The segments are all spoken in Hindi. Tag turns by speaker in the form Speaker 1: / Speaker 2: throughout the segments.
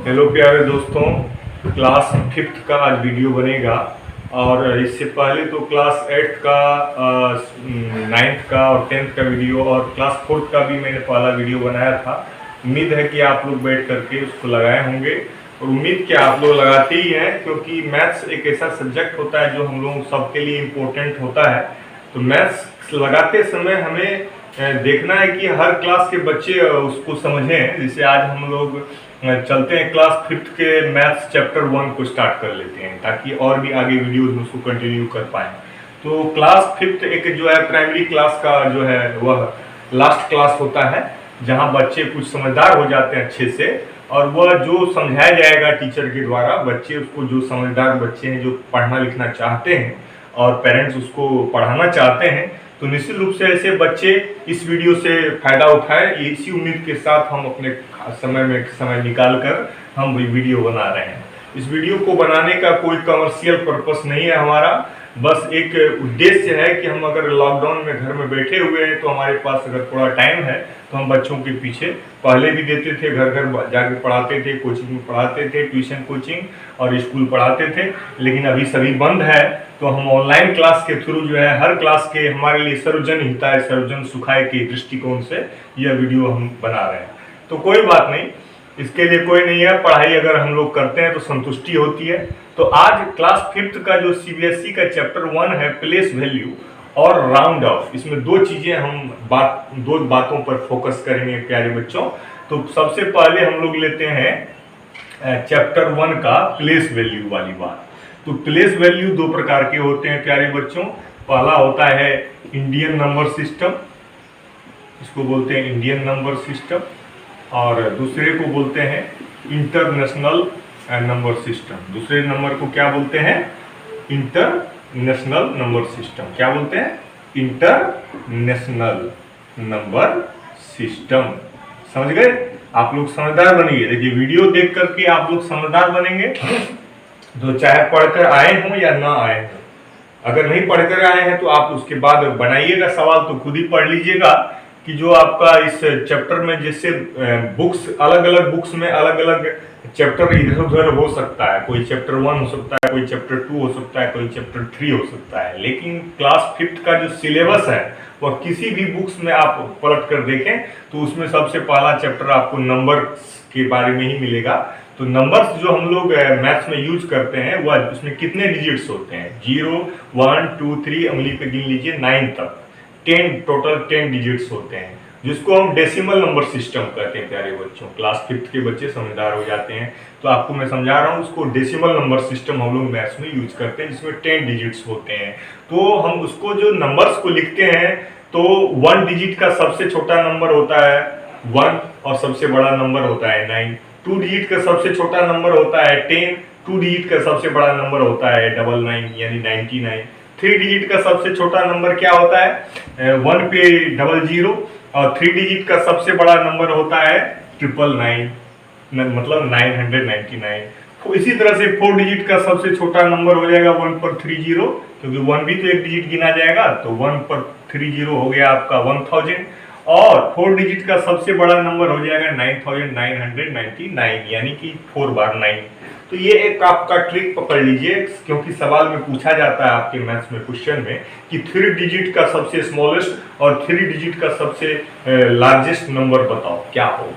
Speaker 1: हेलो प्यारे दोस्तों, क्लास फिफ्थ का आज वीडियो बनेगा। और इससे पहले तो क्लास एट्थ का, नाइन्थ का और टेंथ का वीडियो और क्लास फोर्थ का भी मैंने पहला वीडियो बनाया था। उम्मीद है कि आप लोग बैठ करके उसको लगाए होंगे और उम्मीद क्या आप लोग लगाते ही हैं, क्योंकि मैथ्स एक ऐसा सब्जेक्ट होता है जो हम लोग सबके लिए इम्पोर्टेंट होता है। तो मैथ्स लगाते समय हमें देखना है कि हर क्लास के बच्चे उसको समझें। जैसे आज हम लोग चलते हैं क्लास फिफ्थ के मैथ्स चैप्टर 1 को स्टार्ट कर लेते हैं, ताकि और भी आगे वीडियोज में उसको कंटिन्यू कर पाएँ। तो क्लास फिफ्थ एक जो है प्राइमरी क्लास का जो है वह लास्ट क्लास होता है, जहाँ बच्चे कुछ समझदार हो जाते हैं अच्छे से, और वह जो समझाया जाएगा टीचर के द्वारा, बच्चे उसको, जो समझदार बच्चे हैं जो पढ़ना लिखना चाहते हैं और पेरेंट्स उसको पढ़ाना चाहते हैं, तो निश्चित रूप से ऐसे बच्चे इस वीडियो से फायदा उठाएं। इसी उम्मीद के साथ हम अपने समय निकाल कर हम वीडियो बना रहे हैं। इस वीडियो को बनाने का कोई कमर्शियल पर्पस नहीं है हमारा, बस एक उद्देश्य है कि हम अगर लॉकडाउन में घर में बैठे हुए हैं तो हमारे पास अगर थोड़ा टाइम है तो हम बच्चों के पीछे पहले भी देते थे, घर घर जाकर पढ़ाते थे, कोचिंग में पढ़ाते थे, ट्यूशन कोचिंग और स्कूल पढ़ाते थे। लेकिन अभी सभी बंद है, तो हम ऑनलाइन क्लास के थ्रू जो है हर क्लास के हमारे लिए सर्वजन हिताय सर्वजन सुखाय के दृष्टिकोण से यह वीडियो हम बना रहे हैं। तो कोई बात नहीं, इसके लिए कोई नहीं है। पढ़ाई अगर हम लोग करते हैं तो संतुष्टि होती है। तो आज क्लास फिफ्थ का जो सीबीएसई का चैप्टर 1 है, प्लेस वैल्यू और राउंड ऑफ, इसमें दो चीजें हम दो बातों पर फोकस करेंगे प्यारे बच्चों। तो सबसे पहले हम लोग लेते हैं चैप्टर 1 का प्लेस वैल्यू वाली बात। तो प्लेस वैल्यू दो प्रकार के होते हैं प्यारे बच्चों। पहला होता है इंडियन नंबर सिस्टम, इसको बोलते हैं इंडियन नंबर सिस्टम, और दूसरे को बोलते हैं इंटरनेशनल नंबर सिस्टम। दूसरे नंबर को क्या बोलते हैं? International number system. क्या बोलते हैं? International number system. समझ गए? आप लोग समझदार बनिए। देखिए, वीडियो देख करके आप लोग समझदार बनेंगे तो चाहे पढ़कर आए हों या ना आए हों। अगर नहीं पढ़कर आए हैं तो आप उसके बाद बनाइएगा सवाल, तो खुद ही पढ़ लीजिएगा कि जो आपका इस चैप्टर में, जैसे बुक्स अलग अलग बुक्स में अलग अलग चैप्टर इधर उधर हो सकता है, कोई चैप्टर 1 हो सकता है, कोई चैप्टर 2 हो सकता है, कोई चैप्टर 3 हो सकता है, लेकिन क्लास फिफ्थ का जो सिलेबस है वह किसी भी बुक्स में आप पलट कर देखें तो उसमें सबसे पहला चैप्टर आपको नंबर के बारे में ही मिलेगा। तो नंबर्स जो हम लोग मैथ्स में यूज करते हैं वह उसमें कितने डिजिट्स होते हैं? 0, 1, 2, 3, उंगली पे गिन लीजिए 9 तक, 10 टोटल 10 डिजिट्स होते हैं, जिसको हम डेसिमल नंबर सिस्टम कहते हैं प्यारे बच्चों। क्लास फिफ्थ के बच्चे समझदार हो जाते हैं तो आपको मैं समझा रहा हूँ, उसको डेसिमल नंबर सिस्टम हम लोग मैथ्स में यूज करते हैं, जिसमें 10 डिजिट्स होते हैं। तो हम उसको जो नंबर्स को लिखते हैं तो 1 डिजिट का सबसे छोटा नंबर होता है 1 और सबसे बड़ा नंबर होता है 9। 2 डिजिट का सबसे छोटा नंबर होता है 10, 2 डिजिट का सबसे बड़ा नंबर होता है 99 यानी 99। 3 डिजिट का सबसे छोटा नंबर क्या होता है? 1 पे 00, और 3 डिजिट का सबसे बड़ा नंबर होता है 999, मतलब 999। तो इसी तरह से 4 डिजिट का सबसे छोटा नंबर हो जाएगा 1 पर 30, क्योंकि 1 भी तो एक डिजिट गिना जाएगा, तो 1 पर 30 हो गया आपका 1000, और 4 डिजिट का सबसे बड़ा नंबर हो जाएगा 9999, यानी कि 4 बार 9। तो ये एक आपका ट्रिक पकड़ लीजिए, क्योंकि सवाल में पूछा जाता है आपके मैथ्स में क्वेश्चन में कि 3 डिजिट का सबसे स्मॉलेस्ट और 3 डिजिट का सबसे लार्जेस्ट नंबर बताओ, क्या हो?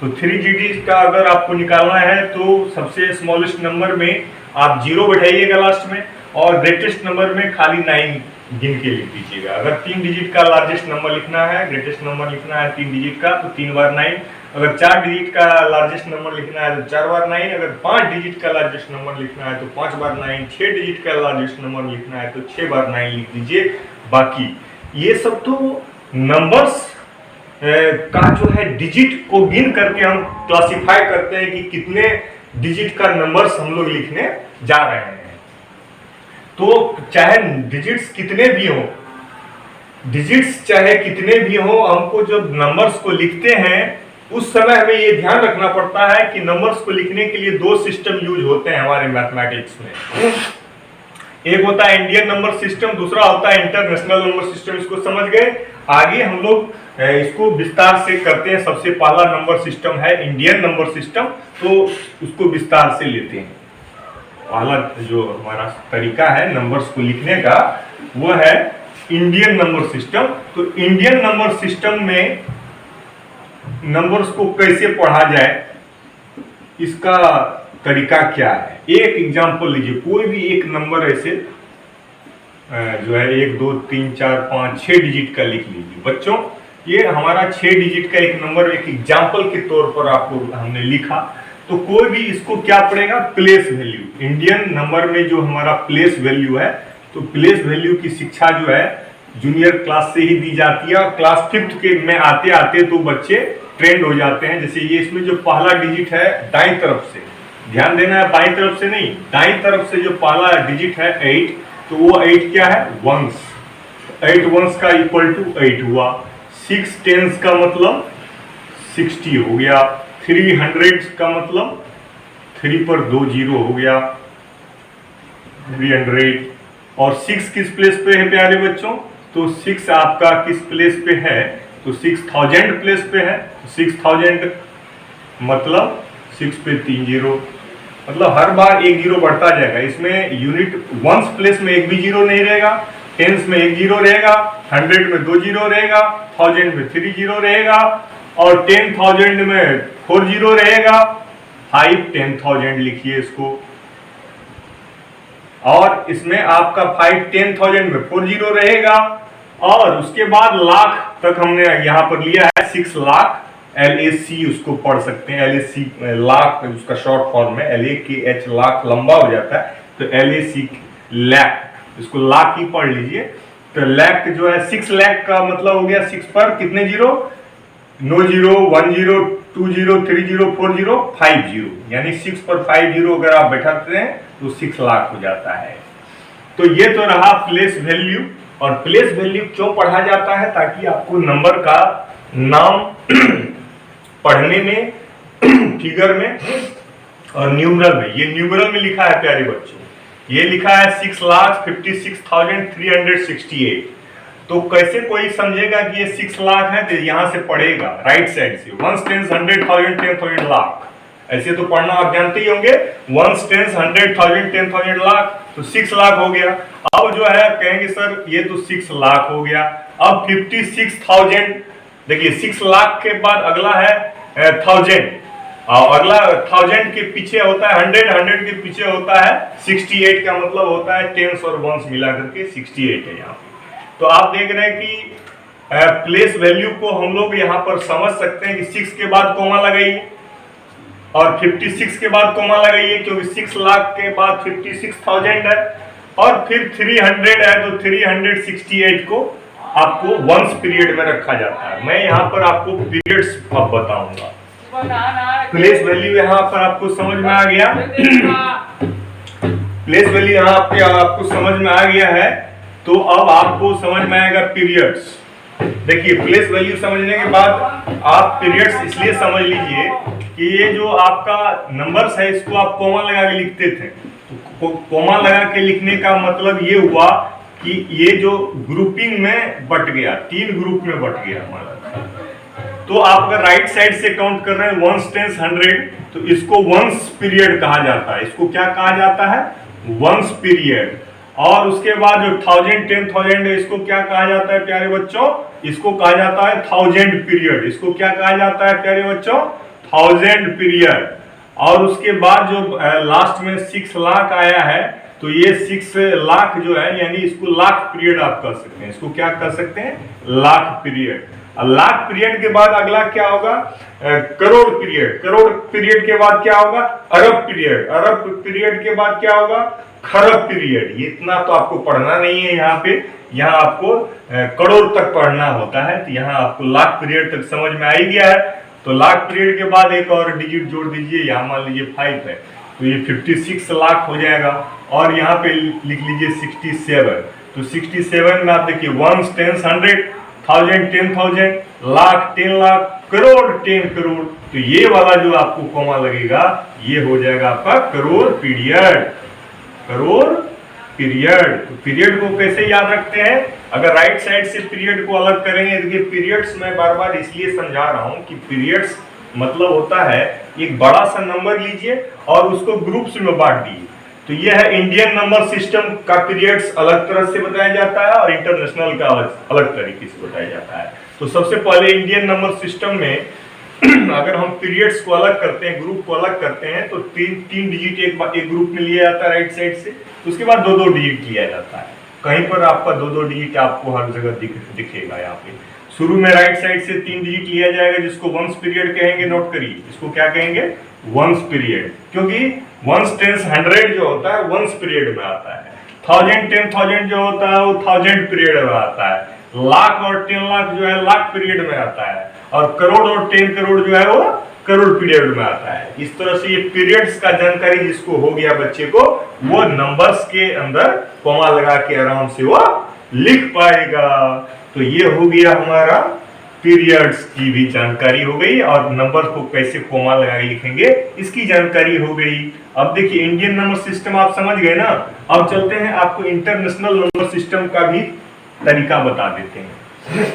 Speaker 1: तो 3 डिजिट का अगर आपको निकालना है तो सबसे स्मॉलेस्ट नंबर में आप 0 बैठाइएगा लास्ट में, और ग्रेटेस्ट नंबर में खाली 9 गिन के लिख दीजिएगा। अगर 3 डिजिट का लार्जेस्ट नंबर लिखना है, ग्रेटेस्ट नंबर लिखना है 3 डिजिट का, तो 3 बार 9। अगर 4 डिजिट का लार्जेस्ट नंबर लिखना है तो 4 बार 9। अगर 5 डिजिट का लार्जेस्ट नंबर लिखना है तो 5 बार 9। 6 डिजिट का लार्जेस्ट नंबर लिखना है तो 6 बार 9 लिख दीजिए। बाकी ये सब तो नंबर्स का जो है डिजिट को गिन करके हम क्लासिफाई करते हैं कि कितने डिजिट का नंबर्स हम लोग लिखने जा रहे हैं। तो चाहे डिजिट्स कितने भी हो, हमको जब नंबर्स को लिखते हैं उस समय हमें ये ध्यान रखना पड़ता है कि नंबर्स को लिखने के लिए 2 सिस्टम यूज होते हैं हमारे मैथमेटिक्स में। एक होता है इंडियन नंबर सिस्टम, दूसरा होता है इंटरनेशनल नंबर सिस्टम। इसको समझ गए। आगे हम लोग इसको विस्तार से करते हैं। सबसे पहला नंबर सिस्टम है इंडियन नंबर सिस्टम, तो उसको विस्तार से लेते हैं। पहला जो हमारा तरीका है नंबर्स को लिखने का वो है इंडियन नंबर सिस्टम। तो इंडियन नंबर सिस्टम में नंबर्स को कैसे पढ़ा जाए, इसका तरीका क्या है। एक एग्जांपल लीजिए, कोई भी एक नंबर ऐसे जो है 1 2 3 4 5 6 डिजिट का लिख लीजिए। बच्चों ये हमारा 6 डिजिट का एक नंबर एक एग्जांपल के तौर पर आपको हमने लिखा। तो कोई भी इसको क्या पड़ेगा, प्लेस वैल्यू। इंडियन नंबर में जो हमारा प्लेस वैल्यू है, तो प्लेस वैल्यू की शिक्षा जो है जूनियर क्लास से ही दी जाती है। और क्लास 5th के में आते आते तो बच्चे ट्रेंड हो जाते हैं। जैसे ये इसमें जो पहला डिजिट है दाईं तरफ से, ध्यान देना है, बाईं तरफ से नहीं, दाईं तरफ से जो पहला डिजिट है 8, तो वो 8 क्या है, वंस। 8 वंस का इक्वल टू 8 हुआ। 6 टेंस का मतलब 60 हो गया। 300 का मतलब 3 पर 2 जीरो हो गया 300। और 6 किस प्लेस पे है प्यारे बच्चों, तो 6 आपका किस प्लेस पे है, तो 6000 प्लेस पे है। 6000 मतलब 6 पे 3 जीरो, मतलब हर बार एक जीरो बढ़ता जाएगा। इसमें यूनिट वंस प्लेस में एक भी जीरो नहीं रहेगा, टेंस में एक जीरो रहेगा, 100 में 2 जीरो रहेगा, 1000 में 3 जीरो रहेगा, और 10,000 में 4 जीरो रहेगा। 5 10,000 लिखिए इसको। और इसमें आपका 5 10,000 में 4 जीरो रहेगा। और उसके बाद लाख तक हमने यहाँ पर लिया है 6 लाख। LAC उसको पढ़ सकते हैं। LAC लाख उसका शॉर्ट फॉर्म है, LAKH लाख लंबा हो जाता है, तो LAC लाख, इसको लाख ही पढ़ लीजिए। तो लाख जो है 6 लाख का मतलब हो गया 6 पर कितने zero, 9 zero, 1 zero, 2 zero, 3 zero, 4 zero, 5 zero, यानी 6 पर 5 जीरो अगर आप बैठाते हैं तो 6 लाख हो जाता है। तो ये तो रहा प्लेस वैल्यू। और प्लेस वैल्यू क्यों पढ़ा जाता है, ताकि आपको नंबर का नाम पढ़ने में, फिगर में और न्यूमरल में, ये न्यूमरल में लिखा है प्यारे बच्चों, ये लिखा है 6,56,368। तो कैसे कोई समझेगा कि ये 6 लाख है, तो यहां से पढ़ेगा राइट साइड से 1 10 100,000 10,000 लाख, ऐसे तो पढ़ना आप जानते ही होंगे। 1 10 100,000 10,000 लाख, तो 6 लाख हो गया। अब जो है कहेंगे सर ये तो 6 लाख हो गया। अब 56,000, देखिए 6 लाख के बाद अगला है 1000, और अगला 1000 के पीछे होता है 100, 100 के पीछे होता है 68 का मतलब होता है टेंस और वंस मिला करके 68 है यहाँ पे। तो आप देख रहे हैं कि प्लेस वैल्यू को हम लोग यहाँ पर समझ सकते हैं कि 6 के बाद कोमा लगाइए और 56 के बाद कोमा लगाइए, क्योंकि 6 लाख के बाद 56,000 है, और फिर 300 है तो 368 को आपको वंस पीरियड में रखा जाता है। मैं यहाँ पर आपको पीरियड्स अब बताऊंगा। प्लेस वैल्यू यहाँ पर आपको समझ में आ गया। प्लेस वैल्यू यहाँ पे आपको समझ में आ गया है, तो अब आपको समझ में आएगा पीरियड्स। देखिए प्लेस वैल्यू समझने के बाद आप पीरियड्स इसलिए समझ लीजिए कि ये जो आपका नंबर्स है इसको आप कोमा लगा के लिखते थे। तो कोमा लगा के लिखने का मतलब ये हुआ कि ये जो ग्रुपिंग में बट गया, 3 ग्रुप में बट गया हमारा। तो आप अगर राइट साइड से काउंट कर रहे हैं 1 10 100, तो इसको वंस पीरियड कहा जाता है। इसको क्या कहा जाता है, वंस पीरियड। और उसके बाद जो 1000 10,000 है, इसको क्या कहा जाता है प्यारे बच्चों, इसको कहा जाता है 1000 पीरियड। इसको क्या कहा जाता है प्यारे बच्चों, 1000 पीरियड। और उसके बाद जो लास्ट में 6 लाख आया है, तो ये 6 लाख जो है, यानी इसको लाख पीरियड आप कह सकते हैं। इसको क्या कह सकते हैं, लाख पीरियड। लाख पीरियड के बाद अगला क्या होगा, करोड़ पीरियड। करोड़ पीरियड के बाद क्या होगा, अरब पीरियड। अरब पीरियड के बाद क्या होगा, खरब पीरियड। ये इतना तो आपको पढ़ना नहीं है यहाँ पे, यहाँ आपको करोड़ तक पढ़ना होता है। तो यहाँ आपको लाख पीरियड तक समझ में आ ही गया है। तो लाख पीरियड के बाद एक और डिजिट जोड़ दीजिए, यहाँ मान लीजिए 5 है, तो ये 56 लाख हो जाएगा। और यहाँ पे लिख लीजिए 67। तो 67 में आप देखिए 1 10 100, 1000 10,000, लाख 10 लाख, करोड़ 10 करोड़। तो ये वाला जो आपको कोमा लगेगा, ये हो जाएगा आपका करोड़ पीरियड। करोड़ पीरियड। तो पीरियड को कैसे याद रखते हैं? अगर राइट साइड से पीरियड को अलग करेंगे, देखिए पीरियड्स मैं बार बार इसलिए समझा रहा हूं कि पीरियड्स मतलब होता है एक बड़ा सा नंबर लीजिए और उसको ग्रुप्स में बांट दीजिए। तो यह है इंडियन नंबर सिस्टम का पीरियड्स अलग तरह से बताया जाता है और इंटरनेशनल का अलग तरीके से बताया जाता है। तो सबसे पहले इंडियन नंबर सिस्टम में अगर हम पीरियड्स को अलग करते हैं, ग्रुप को अलग करते हैं, तो तीन डिजिट एक ग्रुप में लिया जाता है राइट साइड से, तो उसके बाद दो डिजिट लिया जाता है। कहीं पर आपका दो डिजिट आपको हर जगह दिखेगा। यहाँ पे शुरू में राइट साइड से 3 डिजिट लिया जाएगा जिसको वंस पीरियड कहेंगे। नोट करिए, इसको क्या कहेंगे? वंस पीरियड, क्योंकि वंस टेंस 100 जो होता है वंस पीरियड में आता है। 1000 10,000 जो होता है वो 1000 पीरियड में आता है। लाख और 10 लाख जो है लाख पीरियड में आता है, और करोड़ और 10 करोड़ जो है वो करोड़ पीरियड में आता है। इस तरह से ये पीरियड्स का जानकारी जिसको हो गया बच्चे को, वो नंबर्स के अंदर कॉमा लगा के आराम से वो लिख पाएगा। तो ये हो गया हमारा पीरियड्स की भी जानकारी हो गई, और नंबर को कैसे कॉमा लगा के लिखेंगे इसकी जानकारी हो गई। अब देखिए इंडियन नंबर सिस्टम आप समझ गए ना। अब चलते हैं, आपको इंटरनेशनल नंबर सिस्टम का भी तरीका बता देते हैं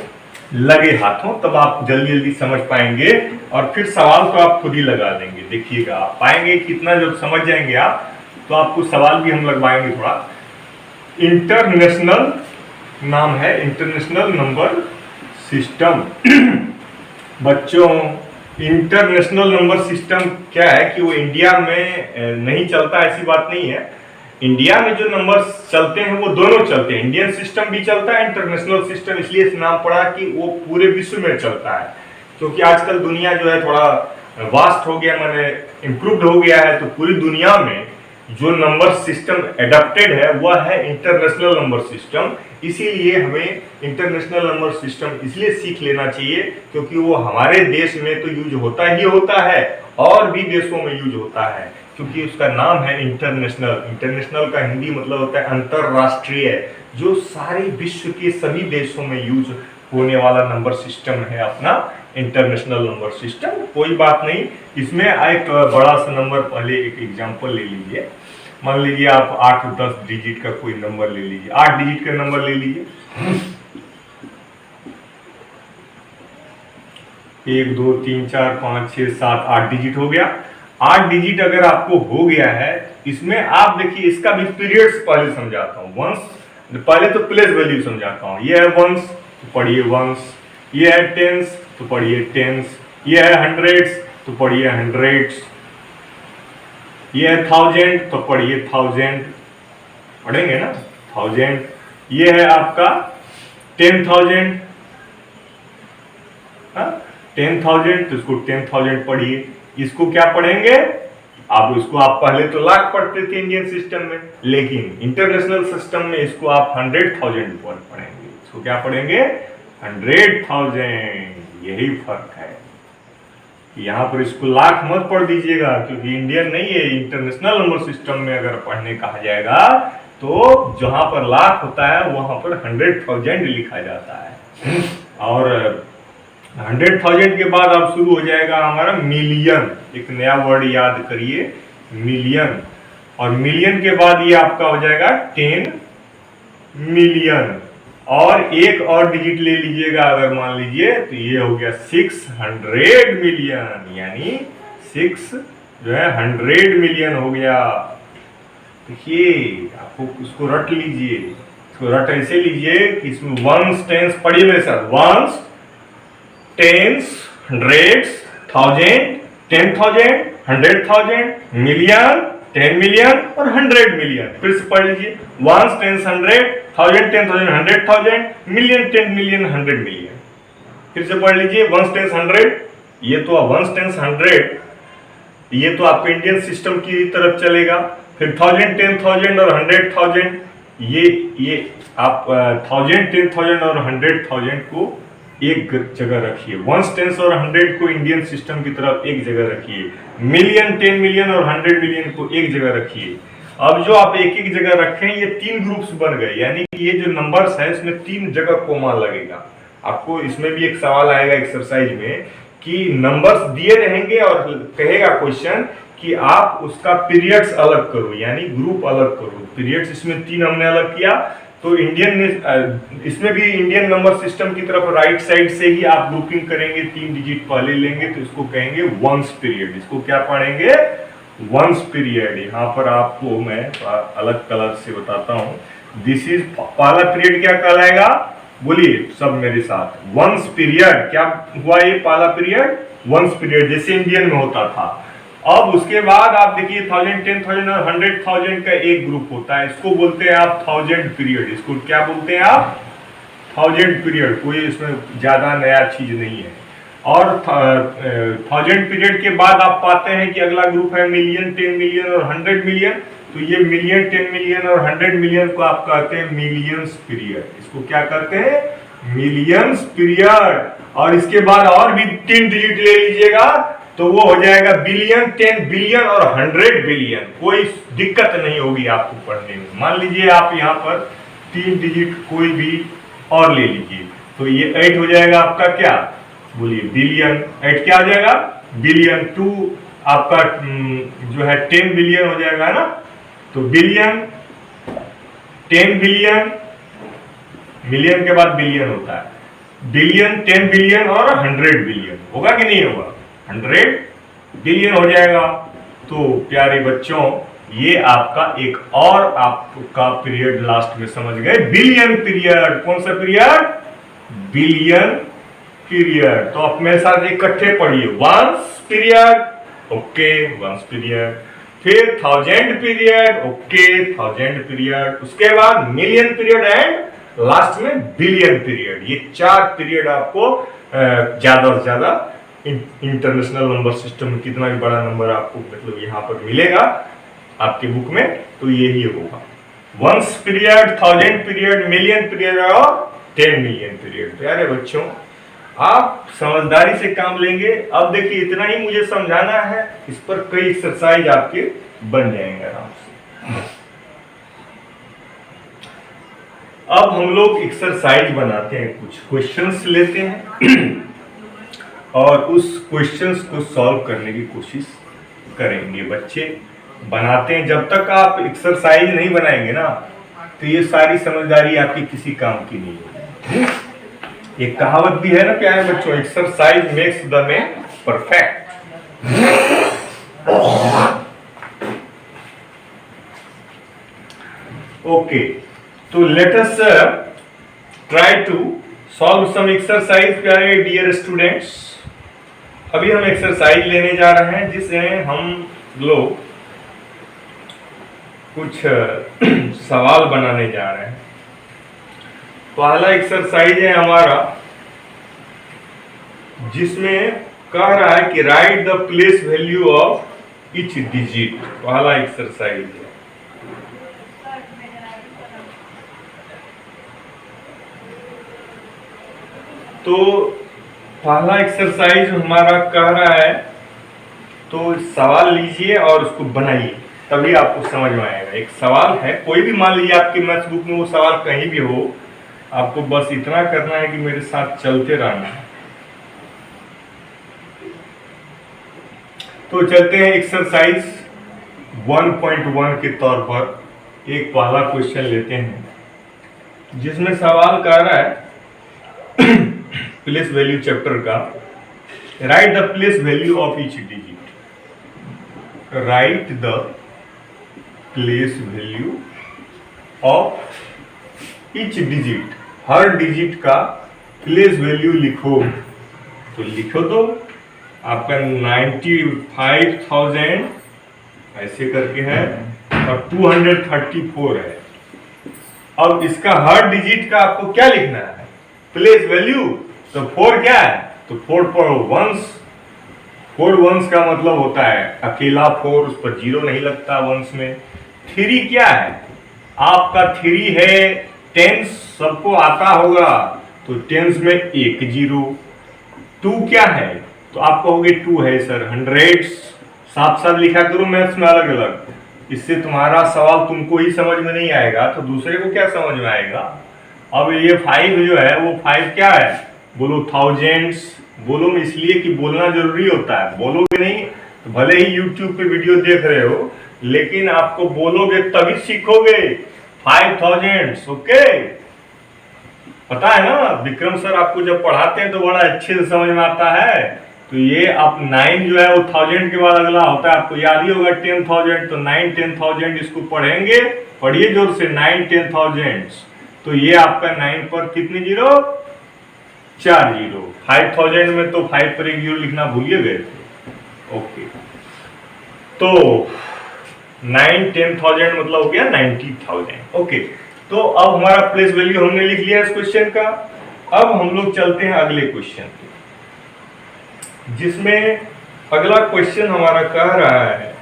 Speaker 1: लगे हाथों, तब आप जल्दी जल्दी समझ पाएंगे और फिर सवाल तो आप खुद ही लगा देंगे। देखिएगा आप पाएंगे कितना जब समझ जाएंगे आप, तो आपको सवाल भी हम लगवाएंगे थोड़ा। इंटरनेशनल नाम है, इंटरनेशनल नंबर सिस्टम। बच्चों इंटरनेशनल नंबर सिस्टम क्या है कि वो इंडिया में नहीं चलता, ऐसी बात नहीं है। इंडिया में जो नंबर चलते हैं वो दोनों चलते हैं, इंडियन सिस्टम भी चलता है, इंटरनेशनल सिस्टम इसलिए इस नाम पड़ा कि वो पूरे विश्व में चलता है। क्योंकि आजकल दुनिया जो है थोड़ा वास्ट हो गया, माने इम्प्रूव्ड हो गया है, तो पूरी दुनिया में जो नंबर सिस्टम एडॉप्टेड है वह है इंटरनेशनल नंबर सिस्टम। इसीलिए हमें इंटरनेशनल नंबर सिस्टम इसलिए सीख लेना चाहिए क्योंकि वो हमारे देश में तो यूज होता ही होता है और भी देशों में यूज होता है, क्योंकि उसका नाम है इंटरनेशनल। इंटरनेशनल का हिंदी मतलब होता है अंतरराष्ट्रीय, जो सारे विश्व के सभी देशों में यूज होने वाला नंबर सिस्टम है अपना इंटरनेशनल नंबर सिस्टम। कोई बात नहीं, इसमें एक बड़ा सा नंबर, पहले एक एग्जांपल ले लीजिए। मान लीजिए आप 8-10 डिजिट का कोई नंबर ले लीजिए, 8 डिजिट का नंबर ले लीजिए। 1 2 3 4 5 6 7 8 डिजिट हो गया। 8 डिजिट अगर आपको हो गया है, इसमें आप देखिए इसका भी पीरियड्स पहले समझाता हूँ। वंस पहले तो प्लेस वैल्यू समझाता हूँ। ये है वंस तो पढ़िए वंस, ये है टेंस तो पढ़िए टेंस, ये है हंड्रेड्स तो पढ़िए हंड्रेड्स, ये है थाउजेंड तो पढ़िए थाउजेंड, पढ़ेंगे ना थाउजेंड। ये है आपका 10,000, 10,000 तो इसको 10,000 पढ़िए। इसको क्या पढ़ेंगे आप? इसको आप पहले तो लाख पढ़ते थे इंडियन सिस्टम में, लेकिन इंटरनेशनल सिस्टम में इसको आप 100,000 पढ़ेंगे। इसको क्या पढ़ेंगे? 100,000। यही फर्क है। यहाँ पर इसको लाख मत पढ़ दीजिएगा क्योंकि इंडियन नहीं है। इंटरनेशनल नंबर सिस्टम में अगर पढ़ने कहा जाएगा तो जहां पर लाख होता है वहां पर 100,000 लिखा जाता है, और 100,000 के बाद अब शुरू हो जाएगा हमारा मिलियन। एक नया वर्ड याद करिए, मिलियन। और मिलियन के बाद ये आपका हो जाएगा 10 मिलियन। और एक और डिजिट ले लीजिएगा अगर मान लीजिए, तो ये हो गया 600 मिलियन, यानी 6 जो है 100 मिलियन हो गया। देखिए आपको उसको रट लीजिए, इसको रट ऐसे लीजिए कि इसमें वंस टेंस पढ़िए मेरे साथ। Ones, tens, hundreds, thousand, 10,000, 100,000, million, 10 million और 100 मिलियन। फिर से पढ़ लीजिए, ones, tens, 100, 1000, 10,000, 100,000, million, 10 million, 100 million. फिर से पढ़ लीजिए, वंस, टेंस, 100। ये तो वंस, टेंस, 100 ये तो आपके इंडियन सिस्टम की तरफ चलेगा। फिर 1000, 10,000 और 100,000, ये आप 1000, 10,000 और 100,000 को एक जगह रखिए। वंस, टेंस और 100 को इंडियन सिस्टम की तरफ एक जगह रखिए। मिलियन, 10 मिलियन और 100 मिलियन को एक जगह रखिए। अब जो आप एक एक जगह रखें, ये 3 ग्रुप्स बन गए, यानी कि ये जो नंबर्स है इसमें 3 जगह कोमा लगेगा। आपको इसमें भी एक सवाल आएगा एक्सरसाइज में कि नंबर्स दिए रहेंगे और कहेगा क्वेश्चन कि आप उसका पीरियड्स अलग करो, यानी ग्रुप अलग करो। पीरियड्स इसमें 3 हमने अलग किया, तो इसमें भी इंडियन नंबर सिस्टम की तरफ राइट साइड से ही आप ग्रुपिंग करेंगे, 3 डिजिट पहले लेंगे तो इसको कहेंगे वंस पीरियड। इसको क्या पढ़ेंगे? Ones period. यहाँ पर आपको मैं अलग कलर से बताता हूँ। दिस इज पहला पीरियड क्या कहलाएगा? बोलिए सब मेरे साथ, वंस पीरियड। क्या हुआ ये पहला पीरियड? वंस पीरियड, जैसे इंडियन में होता था। अब उसके बाद आप देखिए 1000, 10,000 और 100,000 का एक ग्रुप होता है, इसको बोलते हैं आप 1000 पीरियड। इसको क्या बोलते हैं आप? 1000 पीरियड। कोई इसमें ज्यादा नया चीज नहीं है। और 1000 पीरियड के बाद आप पाते हैं कि अगला ग्रुप है मिलियन, 10 मिलियन और 100 मिलियन। तो ये मिलियन, 10 मिलियन और 100 मिलियन को आप कहते हैं मिलियंस पीरियड। इसको क्या कहते हैं? Millions period. और इसके बाद और भी 3 डिजिट ले लीजिएगा तो वो हो जाएगा बिलियन, 10 बिलियन और 100 बिलियन। कोई दिक्कत नहीं होगी आपको पढ़ने में। मान लीजिए आप यहाँ पर 3 डिजिट कोई भी और ले लीजिए, तो ये 8 हो जाएगा आपका क्या? बोलिए बिलियन। 8 क्या हो जाएगा? बिलियन। 2 आपका जो है 10 बिलियन हो जाएगा ना, तो बिलियन, 10 बिलियन, मिलियन के बाद बिलियन होता है। बिलियन, 10 बिलियन और 100 बिलियन होगा कि नहीं होगा? 100 बिलियन हो जाएगा। तो प्यारे बच्चों, ये आपका एक और आपका पीरियड लास्ट में समझ गए, बिलियन पीरियड। कौन सा पीरियड? Billion period. तो आप मेरे साथ इकट्ठे पढ़िए, ones period, okay, ones period. फिर 1000 पीरियड, ओके, 1000 पीरियड। उसके बाद मिलियन पीरियड एंड लास्ट में बिलियन पीरियड। ये 4 पीरियड आपको ज्यादा से ज्यादा इंटरनेशनल नंबर सिस्टम में कितना भी बड़ा नंबर आपको मतलब यहाँ पर मिलेगा आपके बुक में, तो यही होगा ones period, 1000 period, million period और 10 मिलियन पीरियड। प्यारे बच्चों, आप समझदारी से काम लेंगे। अब देखिए इतना ही मुझे समझाना है, इस पर कई एक्सरसाइज आपके बन जाएंगे आराम से। अब हम लोग एक्सरसाइज बनाते हैं, कुछ क्वेश्चंस लेते हैं और उस क्वेश्चंस को सॉल्व करने की कोशिश करेंगे। बच्चे बनाते हैं, जब तक आप एक्सरसाइज नहीं बनाएंगे ना तो ये सारी समझदारी आपकी किसी काम की नहीं है। एक कहावत भी है ना प्यारे बच्चों, exercise makes the man perfect. Okay, तो let us try to solve some exercise प्यारे डियर स्टूडेंट्स। अभी हम एक्सरसाइज लेने जा रहे हैं जिसमें हम लोग कुछ सवाल बनाने जा रहे हैं। पहला एक्सरसाइज है हमारा जिसमें कह रहा है कि write the place value of each digit. पहला एक्सरसाइज है। तो पहला एक्सरसाइज हमारा कह रहा है, तो सवाल लीजिए और उसको बनाइए, तभी आपको समझ में आएगा। एक सवाल है, कोई भी मान लीजिए आपकी मैथ्स बुक में वो सवाल कहीं भी हो, आपको बस इतना करना है कि मेरे साथ चलते रहना है। तो चलते हैं एक्सरसाइज 1.1 के तौर पर एक पहला क्वेश्चन लेते हैं जिसमें सवाल कह रहा है प्लेस वैल्यू चैप्टर का, right the place value of each digit. Right the place value of each digit. Her digit का प्लेस वैल्यू लिखो। तो लिखो तो आपका 95,000 ऐसे करके है और 234 है। अब इसका हर डिजिट का आपको क्या लिखना है? Place value. तो 4 क्या है? तो 4 वंस। 4 वंस का मतलब होता है अकेला 4, उस पर 0 नहीं लगता वंस में। 3 क्या है? आपका 3 है टेंस, सबको आता होगा, तो टेंस में 1 0। 2 क्या है? तो आप कहोगे 2 है सर। 100 साफ साफ लिखा करो मैथ्स में अलग अलग, इससे तुम्हारा सवाल तुमको ही समझ में नहीं आएगा तो दूसरे को क्या समझ में आएगा। अब ये 5 जो है वो 5 क्या है? बोलो थाउजेंड्स। बोलो में इसलिए कि बोलना जरूरी होता है, बोलोगे नहीं तो तो भले ही YouTube पे वीडियो देख रहे हो, लेकिन आपको बोलोगे तभी सीखोगे। 5000, ओके। पता है ना, विक्रम सर आपको जब पढ़ाते हैं तो बड़ा अच्छे से समझ में आता है। तो ये आप 9 जो है वो 1000 के बाद अगला होता है, आपको याद ही होगा 10,000। तो 9 10,000 इसको पढ़ेंगे, पढ़िए जोर से, 9 10,000। तो ये आपका 9 पर कितने जीरो, 4 जीरो। 5000 में तो 5 पर एक जीरो लिखना भूलिए गए थे, ओके। तो 9 10,000 मतलब हो गया 90,000, ओके। तो अब हमारा प्लेस वैल्यू हमने लिख लिया इस क्वेश्चन का। अब हम लोग चलते हैं अगले क्वेश्चन पे, जिसमें अगला क्वेश्चन हमारा कह रहा है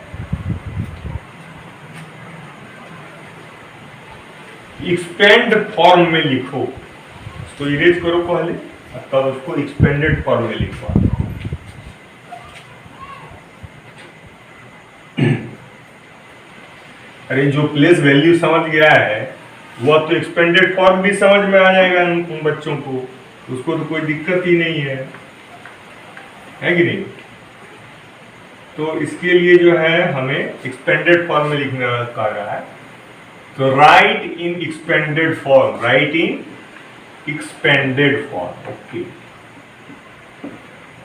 Speaker 1: एक्सपेंड फॉर्म में लिखो। इसको इरेज करो पहले, तब उसको एक्सपेंडेड फॉर्म में लिखवा दो। अरे जो प्लेस वैल्यू समझ गया है वह तो एक्सपेंडेड फॉर्म भी समझ में आ जाएगा उन बच्चों को, उसको तो कोई दिक्कत ही नहीं है कि नहीं। तो इसके लिए जो है हमें एक्सपेंडेड फॉर्म में लिखने का रहा है। तो राइट इन एक्सपेंडेड फॉर्म, राइट इन expanded form, okay.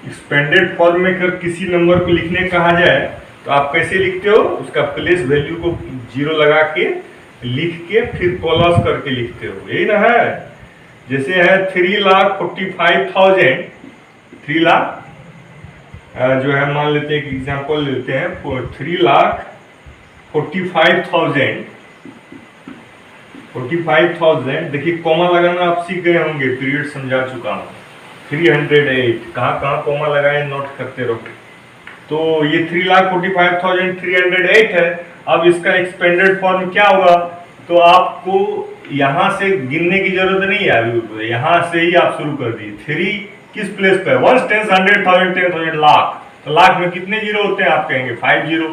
Speaker 1: Expanded form में अगर किसी नंबर को लिखने कहा जाए तो आप कैसे लिखते हो, उसका प्लेस वैल्यू को 0 लगा के लिख के फिर प्लस करके लिखते हो, यही ना है। जैसे है 3,45,000, 3 लाख जो है, मान लेते हैं, एग्जांपल लेते हैं 3,45,000। देखिए कॉमा लगाना आप सीख गए होंगे, पीरियड समझा चुका हूँ। 308 कहाँ कॉमा लगाए नोट करते रहो। तो ये 3,45,308 है। अब इसका एक्सपेंडेड फॉर्म क्या होगा, तो आपको यहां से गिनने की जरूरत नहीं है, यहां से ही आप शुरू कर दिए। 3 किस प्लेस पे, 1 10 100,000 10,000 लाख। तो लाख में कितने जीरो होते हैं आप कहेंगे 5 जीरो।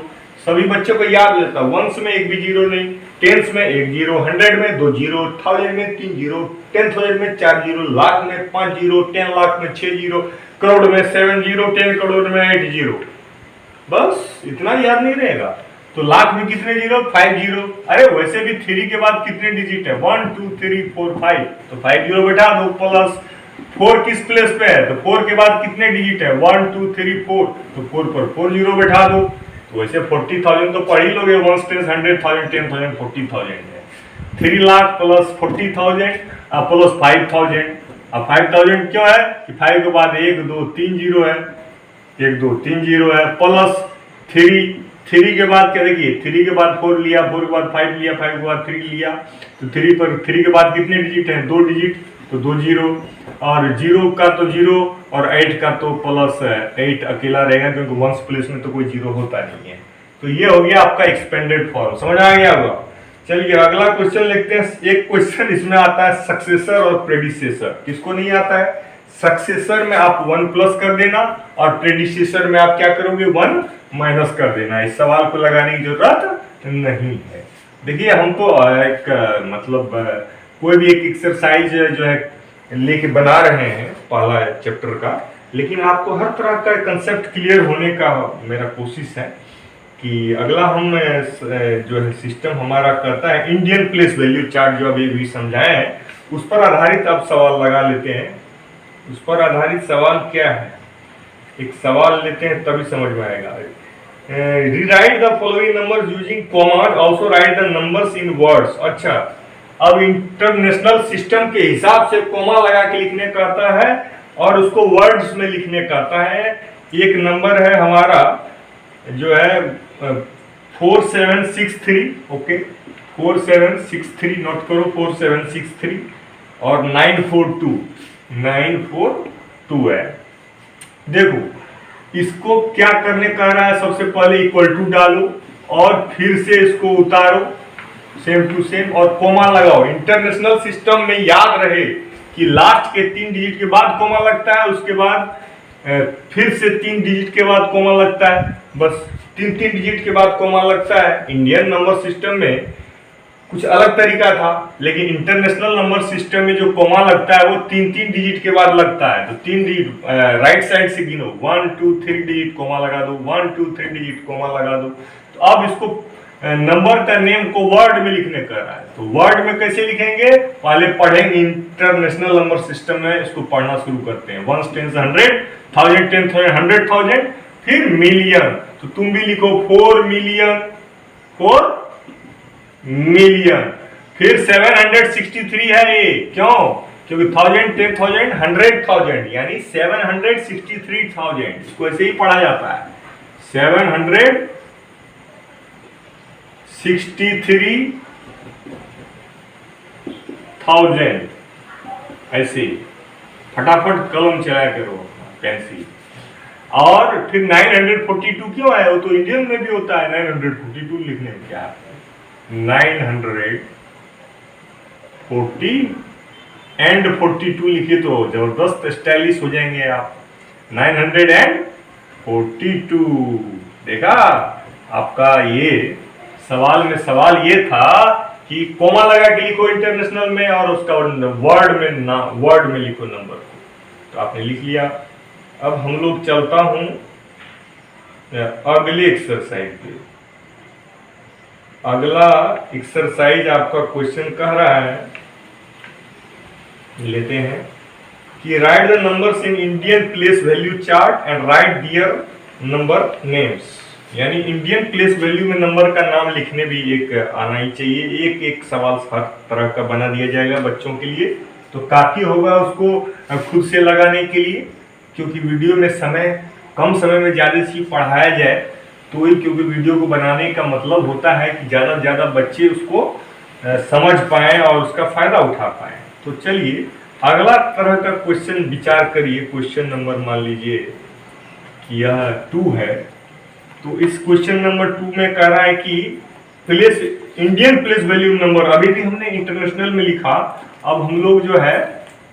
Speaker 1: सभी बच्चों को याद रहता है, 1s में एक भी जीरो नहीं, 10s में 1 जीरो, 100 में 2 जीरो, 1000 में 3 जीरो, 10,000 में 4 जीरो, लाख में 5 जीरो, 10 लाख में 6 जीरो, करोड़ में 7 जीरो, 10 करोड़ में 8 जीरो। बस इतना याद नहीं रहेगा। तो लाख में कितने जीरो, 5 जीरो। अरे वैसे भी 3 के बाद कितने डिजिट है, 1 2 3 4 5। तो 5 जीरो बैठा दो, प्लस 4 किस प्लेस पे है, तो 4 के बाद कितने डिजिट है, 1 2 3 4। तो 4 पर 4 जीरो बैठा दो। तो वैसे 40,000 तो पढ़ ही लोगे, 1 10 100,000 10,000 40,000 है। 3 लाख प्लस 40,000 प्लस 5,000। अब 5,000 क्यों है कि 5 के बाद 1 2 3 जीरो है, 1 2 3 जीरो है, प्लस 3 के बाद क्या, देखिए 3 के बाद 4 लिया, 4 के बाद 5 लिया, 5 के बाद 3 लिया। तो 3 पर 3 के बाद कितने डिजिट हैं, 2 डिजिट, तो 2 जीरो। और 0 का तो 0 और 8 का तो प्लस 8 अकेला रहेगा, क्योंकि 1s प्लेस में तो कोई जीरो होता नहीं है। तो ये हो गया आपका एक्सपेंडेड फॉर्म, समझ आ गया होगा। चलिए अगला क्वेश्चन लिखते हैं। एक क्वेश्चन इसमें आता है सक्सेसर और प्रेडिसेसर। किसको नहीं आता है, सक्सेसर में आप 1 प्लस कर देना और प्रेडिसेसर में आप क्या करोगे, 1 माइनस कर देना। इस सवाल को लगाने की जरूरत नहीं है। देखिए हम तो एक मतलब कोई भी एक एक्सरसाइज जो है लेके बना रहे हैं पहला चैप्टर का, लेकिन आपको हर तरह का कंसेप्ट क्लियर होने का मेरा कोशिश है कि अगला हम जो है सिस्टम हमारा करता है इंडियन प्लेस वैल्यू चार्ट, जो अभी भी समझाए हैं उस पर आधारित आप सवाल लगा लेते हैं। उस पर आधारित सवाल क्या है, एक सवाल लेते हैं तभी समझ में आएगा। Rewrite the following numbers using comma, also right the numbers in words. अच्छा, अब इंटरनेशनल सिस्टम के हिसाब से कॉमा लगा के लिखने का आता है और उसको वर्ड्स में लिखने का आता है। एक नंबर है हमारा जो है 4763, ओके 4763 नोट करो, 4763 और 942 है। देखो इसको क्या करने का रहा है, सबसे पहले इक्वल टू डालो और फिर से इसको उतारो सेम टू सेम और कोमा लगाओ। इंटरनेशनल सिस्टम में याद रहे कि लास्ट के 3 डिजिट के बाद कोमा लगता है, उसके बाद फिर से 3 डिजिट के बाद कोमा लगता है, बस 3 डिजिट के बाद कोमा लगता है। इंडियन नंबर सिस्टम में कुछ अलग तरीका था, लेकिन इंटरनेशनल नंबर सिस्टम में जो कोमा लगता है वो 3-3 डिजिट के बाद लगता है। तो 3 डिजिट राइट साइड से गिनो, 1 2 3 डिजिट कोमा लगा दो, 1 2 3 डिजिट कोमा लगा दो। तो अब इसको नंबर का नेम को वर्ड में लिखने का रहा है, तो वर्ड में कैसे लिखेंगे, पहले पढ़ेंगे इंटरनेशनल नंबर सिस्टम में, इसको पढ़ना शुरू करते हैं। 1 10 100, 1000 10,000 100,000, फिर मिलियन। तो तुम भी लिखो 4 मिलियन, 4 मिलियन। फिर 763 है ये, क्यों, क्योंकि 1000 10,000 100,000 यानी 763,000, इसको ऐसे ही पढ़ा जाता है 763,000, ऐसे फटाफट कलम चलाया करो पेंसिल। और फिर 942 क्यों आया, वो तो इंडियन में भी होता है 942 लिखने में क्या है, 940 एंड 42 लिखिए तो जबरदस्त स्टाइलिश हो जाएंगे आप। 942, देखा आपका ये सवाल में सवाल ये था कि कोमा लगा के लिखो इंटरनेशनल में और उसका वर्ड में लिखो नंबर को, तो आपने लिख लिया। अब हम लोग चलता हूं अगले एक्सरसाइज पे। अगला एक्सरसाइज आपका क्वेश्चन कह रहा है, लेते हैं कि write the numbers in Indian place value chart and write their number names, यानी इंडियन प्लेस वैल्यू में नंबर का नाम लिखने भी एक आना ही चाहिए। एक एक सवाल हर तरह का बना दिया जाएगा बच्चों के लिए, तो काफी होगा उसको खुद से लगाने के लिए, क्योंकि वीडियो में कम समय में ज्यादा चीज पढ़ाया जाए तो ही, क्योंकि वीडियो को बनाने का मतलब होता है कि ज़्यादा से ज़्यादा बच्चे उसको समझ पाएँ और उसका फ़ायदा उठा पाएँ। तो चलिए अगला तरह का क्वेश्चन विचार करिए। क्वेश्चन नंबर मान लीजिए कि यह 2 है, तो इस क्वेश्चन नंबर 2 में कह रहा है कि इंडियन प्लेस वैल्यू नंबर, अभी भी हमने इंटरनेशनल में लिखा, अब हम लोग जो है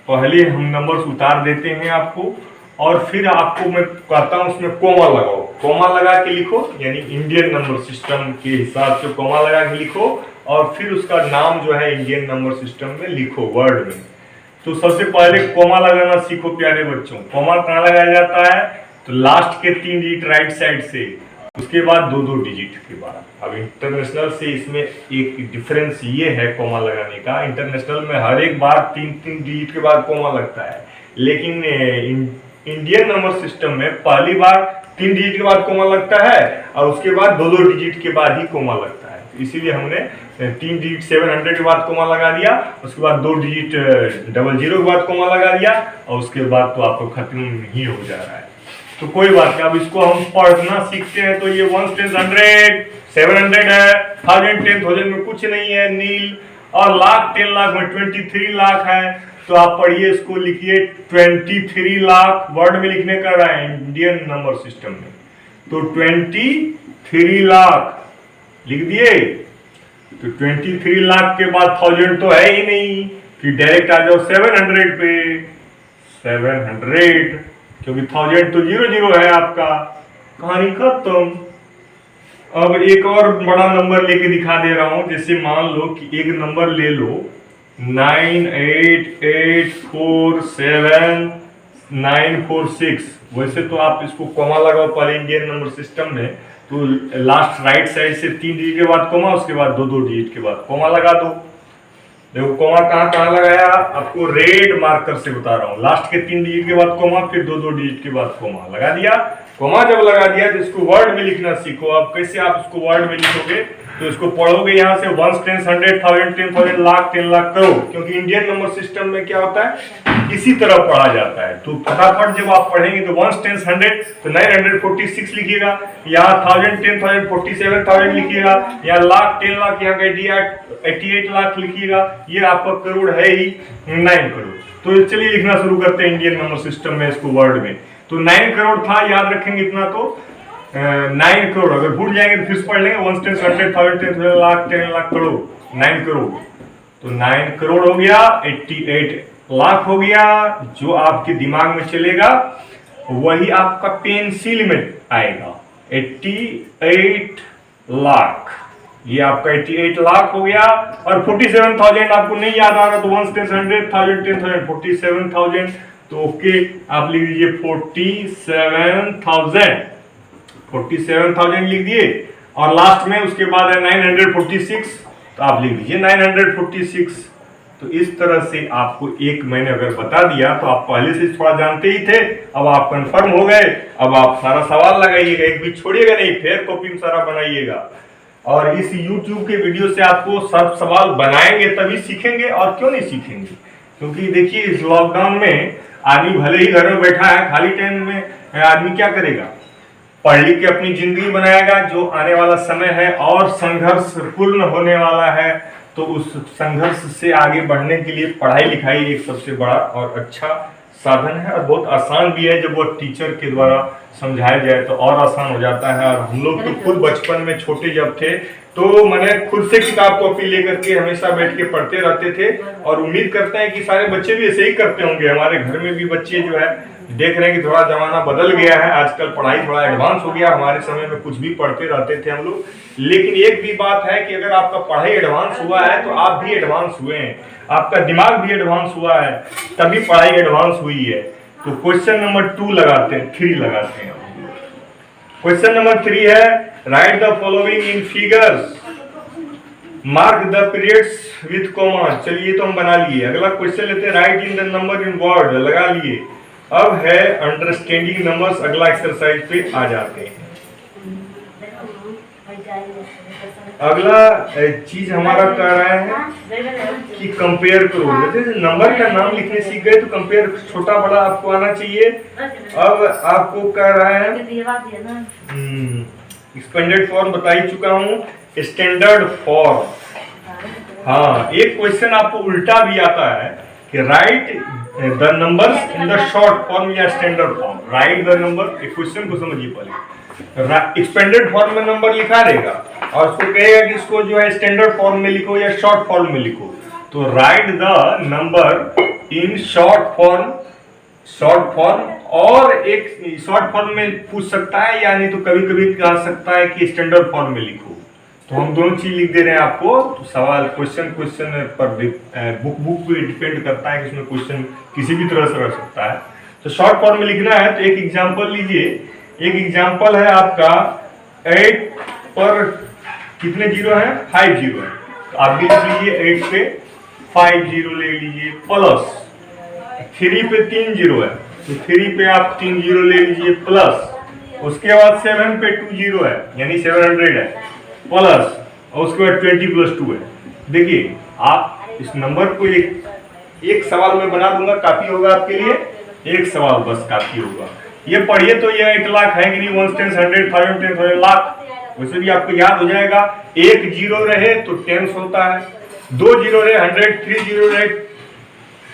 Speaker 1: पहले हम नंबर्स उतार देते हैं आपको, और फिर आपको मैं कहता हूं उसमें कोमा लगाओ, कोमा लगा के लिखो, यानी इंडियन नंबर सिस्टम के हिसाब से कोमा लगा के लिखो, और फिर उसका नाम जो है इंडियन नंबर सिस्टम में लिखो वर्ड में। तो सबसे पहले कोमा लगाना सीखो प्यारे बच्चों। कोमा कहाँ लगाया जाता है, तो लास्ट के 3 डिजिट राइट साइड से, उसके बाद 2-2 डिजिट के बाद। अब इंटरनेशनल से इसमें एक डिफरेंस ये है कोमा लगाने का, इंटरनेशनल में हर एक बार 3-3 डिजिट के बाद कोमा लगता है, लेकिन इंडियन नंबर सिस्टम में पहली बार 3 डिजिट के बाद कोमा लगता है और उसके बाद 2-2 डिजिट के बाद ही कोमा लगता है। इसीलिए हमने 3 डिजिट 700 के बाद कोमा लगा दिया, उसके बाद 2 डिजिट 00 के बाद कोमा लगा दिया, और उसके बाद तो आपको खत्म ही हो जा रहा है। तो कोई बात नहीं, अब इसको हम पढ़ना सीखते हैं। तो ये 1 10 100 700 है, 1000 10,000 में कुछ नहीं है, नील, और लाख 10 लाख में 23 लाख है। तो आप पढ़िए, इसको लिखिए 23 लाख, वर्ड में लिखने का रहा है इंडियन नंबर सिस्टम में, तो 23 लाख लिख दिए। तो 23 लाख के बाद 1000 तो है ही नहीं, फिर डायरेक्ट आ जाओ 700 पे, 700, क्योंकि 1000 तो 00 है आपका, कहानी खत्म। अब एक और बड़ा नंबर लेके दिखा दे रहा हूं, जैसे मान लो कि एक नंबर ले लो 98847,946। वैसे तो आप इसको कोमा लगाओ पहले इंडियन नंबर सिस्टम में, तो लास्ट राइट साइड से 3 डिजिट के बाद कोमा, उसके बाद 2-2 डिजिट के बाद कोमा लगा दो। देखो कोमा कहाँ कहाँ लगाया, आपको रेड मार्कर से बता रहा हूँ। लास्ट के 3 डिजिट के बाद कोमा, फिर 2-2 डिजिट के बाद कोमा लगा दिया। कोमा जब लगा दिया तो इसको वर्ड में लिखना सीखो। अब कैसे आप इसको वर्ड में लिखोगे, तो इसको पढ़ोगे यहाँ से 1 10 100 1000 10,000 लाख 10 लाख करो, क्योंकि इंडियन नंबर सिस्टम में क्या होता है इसी तरह पढ़ा जाता है। तो फटाफट जब आप पढ़ेंगे तो 1 10 100 तो 946 लिखिएगा, यहाँ 1000 10,000 47,000 लिखिएगा, यहाँ लाख 10 लाख, यहाँ 88 लाख लिखिएगा। ये आपका करोड़ है ही 9 करोड़। तो चलिए लिखना शुरू करते हैं इंडियन नंबर सिस्टम में इसको वर्ड में। तो 9 करोड़ था, याद रखेंगे इतना, तो 9 करोड़। अगर भूल जाएंगे तो फिर से पढ़ लेंगे 1 10 100 1000 10,000 लाख 10 लाख करोड़, 9 करोड़। तो 9 करोड़ हो गया, 88 लाख हो गया। जो आपके दिमाग में चलेगा वही आपका पेंसिल में आएगा, 88 लाख। ये आपका 88 लाख हो गया। और 47,000 आपको नहीं याद आ रहा तो 1 10 100,000 10,000 47,000, तो ओके आप लिख दीजिए 47,000 लिख दिए। और लास्ट में उसके बाद है 946, तो आप लिख दीजिए 946। तो इस तरह से आपको एक मैंने अगर बता दिया तो आप पहले से थोड़ा जानते ही थे, अब आप कंफर्म हो गए। अब आप सारा सवाल लगाइएगा, एक भी छोड़िएगा नहीं, फिर कॉपी में सारा बनाइएगा। और इस YouTube के वीडियो से आपको सब सवाल बनाएंगे तभी सीखेंगे, और क्यों नहीं सीखेंगे, क्योंकि देखिए इस लॉकडाउन में आदमी भले ही घर में बैठा है, खाली टाइम में आदमी क्या करेगा, पढ़ लिख के अपनी जिंदगी बनाएगा। जो आने वाला समय है और संघर्ष पूर्ण होने वाला है, तो उस संघर्ष से आगे बढ़ने के लिए पढ़ाई लिखाई एक सबसे बड़ा और अच्छा साधन है, और बहुत आसान भी है। जब वो टीचर के द्वारा समझाया जाए तो और आसान हो जाता है। और हम लोग तो खुद बचपन में छोटे जब थे तो मैंने खुद से किताब कॉपी लेकर के हमेशा बैठ के पढ़ते रहते थे, और उम्मीद करते हैं कि सारे बच्चे भी ऐसे ही करते होंगे। हमारे घर में भी बच्चे जो है देख रहे हैं कि थोड़ा जमाना बदल गया है, आजकल पढ़ाई थोड़ा एडवांस हो गया। हमारे समय में कुछ भी पढ़ते रहते थे हम लोग। लेकिन एक भी बात है कि अगर आपका पढ़ाई एडवांस हुआ है तो आप भी एडवांस हुए हैं, आपका दिमाग भी एडवांस हुआ है, तभी पढ़ाई एडवांस हुई है। तो क्वेश्चन नंबर 3 लगाते हैं। क्वेश्चन नंबर 3 है, right the following in figures, mark the periods with comma. चलिए तो हम बना लिए। अगला क्वेश्चन लेते हैं, right in the number in word, लगा लिए। अब है अंडरस्टैंडिंग नंबर्स, अगला एक्सरसाइज पे आ जाते हैं। अगला चीज हमारा कह रहा है कि कंपेयर करो। जैसे नंबर का नाम लिखने सीख गए तो कंपेयर छोटा बड़ा आपको आना चाहिए। अब आपको कह रहा है एक्सपेंडेड फॉर्म बता ही चुका हूँ, स्टैंडर्ड फॉर्म। हाँ, एक क्वेश्चन आपको उल्टा भी आता है कि write the numbers in the short form या standard form. Write the number, एक क्वेश्चन को समझिए पहले। एक्सपेंडेड फॉर्म में नंबर लिखा रहेगा और उसको कहेगा कि इसको जो है स्टैंडर्ड फॉर्म में लिखो या शॉर्ट फॉर्म में लिखो। तो right the number in short form, और एक शॉर्ट फॉर्म में पूछ सकता है, यानी तो कभी कभी कह सकता है कि स्टैंडर्ड फॉर्म में लिखो। तो हम दोनों चीज लिख दे रहे हैं आपको। तो सवाल क्वेश्चन पर बुक पे डिपेंड करता है कि उसमें क्वेश्चन किसी भी तरह से रह सकता है। तो शॉर्ट फॉर्म में लिखना है तो एक एग्जांपल लीजिए। एक एग्जांपल है आपका 8 पर कितने जीरो है, 5 जीरो है। तो आप भी लिख लीजिए 8 पे 5 जीरो ले लीजिए, प्लस 3 पे 3 जीरो है तो 3 पे आप 3 जीरो ले लीजिए, प्लस उसके बाद 7 पे 2 जीरो है यानी 700 है, प्लस और उसके बाद 20 प्लस 2 है। देखिए आप इस नंबर को एक सवाल में बना दूंगा, काफी होगा आपके लिए, एक सवाल बस काफी होगा। ये पढ़िए तो ये 8 लाख है कि नहीं, 1 10 100 1000 10,000 लाख, वैसे भी आपको याद हो जाएगा। एक जीरो रहे तो टेंस होता है, 2 जीरो रहे 100, 3 जीरो रहे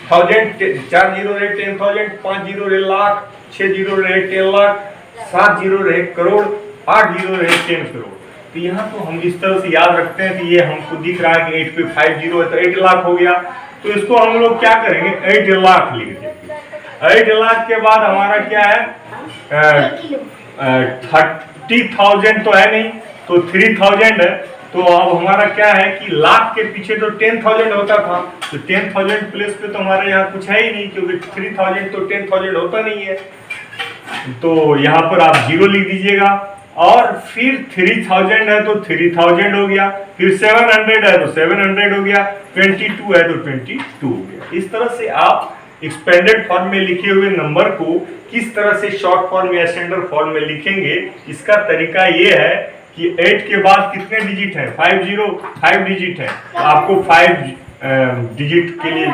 Speaker 1: 1000, 4 जीरो रहे 10,000, 5 जीरो रहे लाख, 6 जीरो रहे 10 लाख, 7 जीरो रहे करोड़, 8 जीरो रहे 10 करोड़। तो यहाँ तो हम इस तरह से याद रखते हैं कि ये हमको दिख रहा है कि 8 पे 5 जीरो है तो 8 लाख हो गया। तो इसको हम लोग क्या करेंगे, 8 लाख लिख देंगे। 8 लाख के बाद हमारा क्या है, 30,000 तो है नहीं तो 3,000 है। तो अब हमारा क्या है कि लाख के पीछे तो 10,000 होता था, तो 10,000 प्लेस पे तो हमारे यहाँ कुछ है ही नहीं, क्योंकि 3,000 तो 10,000 होता नहीं है। तो यहाँ पर आप जीरो लिख दीजिएगा, और फिर 3,000 है तो 3,000 हो गया, फिर 700 है तो 700 हो गया, 22 है तो 22 हो गया। इस तरह से आप एक्सपेंडेड फॉर्म में लिखे हुए नंबर को किस तरह से शॉर्ट फॉर्म या स्टैंडर्ड फॉर्म में लिखेंगे, इसका तरीका ये है कि 8 के बाद कितने डिजिट हैं, 5 डिजिट है, तो आपको 5 डिजिट के लिए